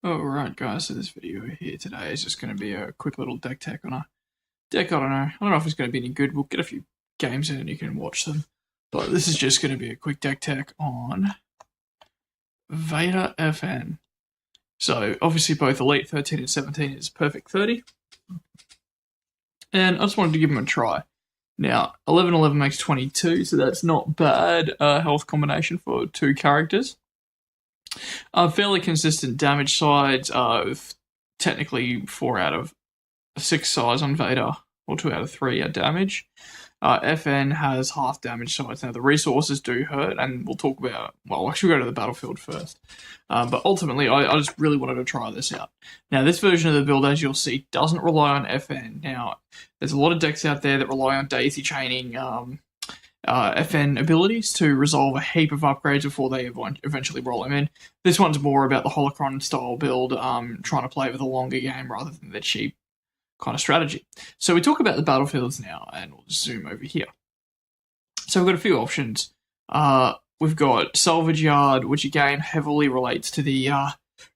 Alright guys, so this video here today is just going to be a quick little deck tech on a deck. I don't know if it's going to be any good. We'll get a few games in and you can watch them. But this is just going to be a quick deck tech on Vader FN. So obviously both Elite 13 and 17 is perfect 30. And I just wanted to give them a try. Now, 11-11 makes 22, so that's not bad health combination for two characters. Fairly consistent damage sides, with technically 4 out of 6 sides on Vader, or 2 out of 3 are damage. FN has half damage sides. Now, the resources do hurt, and we'll talk about, well, actually we'll go to the battlefield first. But ultimately, I just really wanted to try this out. Now, this version of the build, as you'll see, doesn't rely on FN. Now, there's a lot of decks out there that rely on daisy chaining FN abilities to resolve a heap of upgrades before they eventually roll them in. This one's more about the Holocron style build, trying to play with a longer game rather than the cheap kind of strategy. So we talk about the battlefields now, and we'll zoom over here. So we've got a few options. We've got Salvage Yard, which again heavily relates to the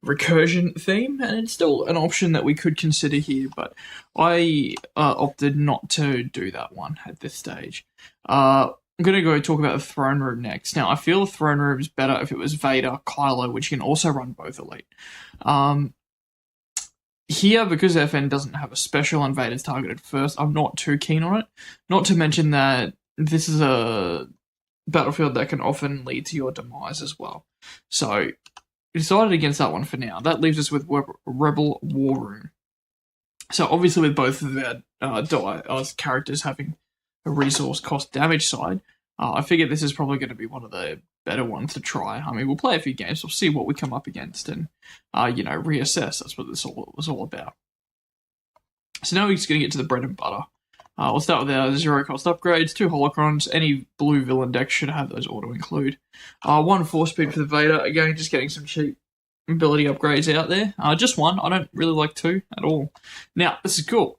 recursion theme, and it's still an option that we could consider here, but I opted not to do that one at this stage. I'm going to go talk about the Throne Room next. Now, I feel the Throne Room is better if it was Vader, Kylo, which can also run both Elite. Here, because FN doesn't have a special and Vader's targeted first, I'm not too keen on it. Not to mention that this is a battlefield that can often lead to your demise as well. So, we decided against that one for now. That leaves us with Rebel War Room. So, obviously with both of our characters having a resource cost damage side, I figured this is probably going to be one of the better ones to try. I mean, we'll play a few games, we'll see what we come up against, and, reassess. That's what this was all about. So now we're just going to get to the bread and butter. We'll start with our zero-cost upgrades, 2 holocrons. Any blue villain deck should have those auto-include. 1 4-speed for the Vader. Again, just getting some cheap ability upgrades out there. Just 1. I don't really like 2 at all. Now, this is cool.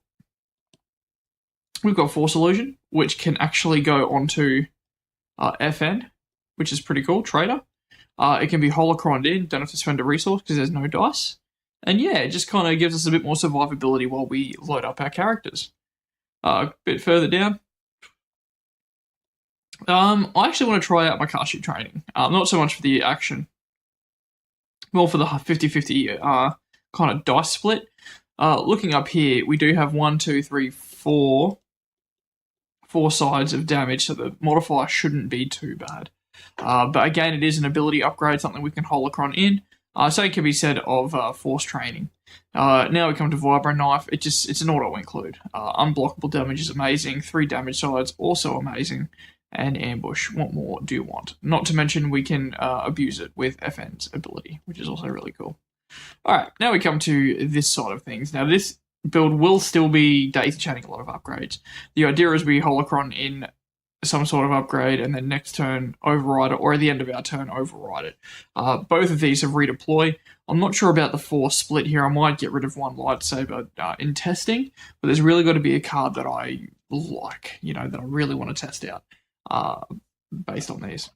We've got Force Illusion, which can actually go onto FN, which is pretty cool. Trader. It can be holocroned in. Don't have to spend a resource because there's no dice. And yeah, it just kind of gives us a bit more survivability while we load up our characters. A bit further down. I actually want to try out my car shoot training. Not so much for the action. More for the 50-50 kind of dice split. Looking up here, we do have 1, 2, 3, 4 sides of damage, so the modifier shouldn't be too bad. But again, it is an ability upgrade, something we can holocron in. So it can be said of force training. Now we come to Vibro Knife. It's an auto-include. Unblockable damage is amazing. 3 damage sides, also amazing. And Ambush, what more do you want? Not to mention we can abuse it with FN's ability, which is also really cool. Alright, now we come to this side of things. Now this build will still be daisy chaining a lot of upgrades. The idea is we holocron in some sort of upgrade and then next turn override it, or at the end of our turn override it. Both of these have redeploy. I'm not sure about the 4 split here. I might get rid of 1 lightsaber in testing, but there's really got to be a card that I like, that I really want to test out based on these.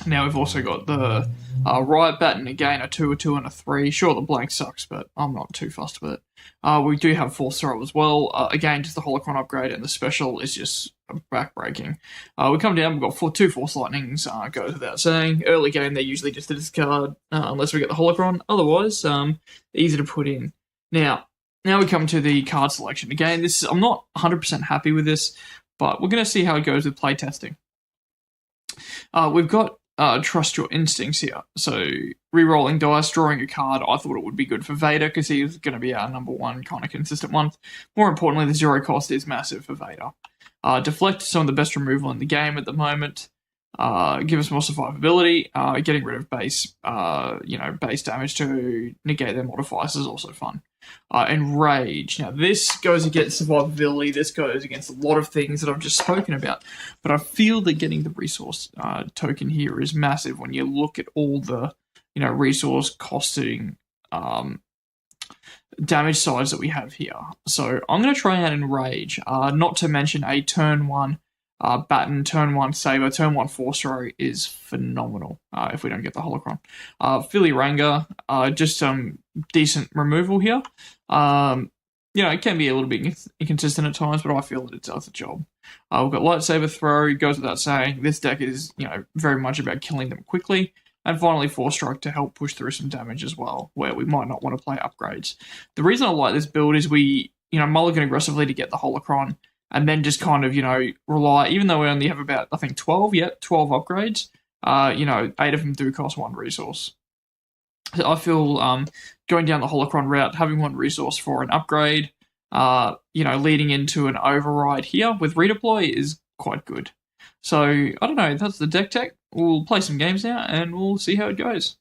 Now we've also got the Riot Baton, again a 2, a 2, and a 3. Sure, the blank sucks, but I'm not too fussed with it. We do have Force Throw as well. Again, just the holocron upgrade, and the special is just backbreaking. We come down, we've got 2 Force Lightnings, goes without saying. Early game, they're usually just a discard, unless we get the holocron. Otherwise, easy to put in. Now we come to the card selection. Again, I'm not 100% happy with this, but we're going to see how it goes with playtesting. We've got Trust Your Instincts here. So, re-rolling dice, drawing a card, I thought it would be good for Vader because he's going to be our number 1 kind of consistent one. More importantly, the 0 cost is massive for Vader. Deflect, some of the best removal in the game at the moment. Give us more survivability. Getting rid of base damage to negate their modifiers is also fun. And Rage. Now, this goes against survivability. This goes against a lot of things that I've just spoken about. But I feel that getting the resource token here is massive when you look at all the, resource costing damage sides that we have here. So I'm going to try out Enrage. Not to mention a turn 1 Baton, turn 1 Saber, turn 1 Force Throw is phenomenal if we don't get the Holocron. Philly Ranger, just some decent removal here. It can be a little bit inconsistent at times, but I feel that it does the job. We've got Lightsaber Throw, it goes without saying. This deck is, very much about killing them quickly. And finally, Force Strike to help push through some damage as well, where we might not want to play upgrades. The reason I like this build is we, mulligan aggressively to get the Holocron, and then just kind of, rely, even though we only have about, I think, 12 upgrades, 8 of them do cost 1 resource. So I feel going down the Holocron route, having 1 resource for an upgrade, leading into an override here with redeploy is quite good. So, I don't know, that's the deck tech. We'll play some games now, and we'll see how it goes.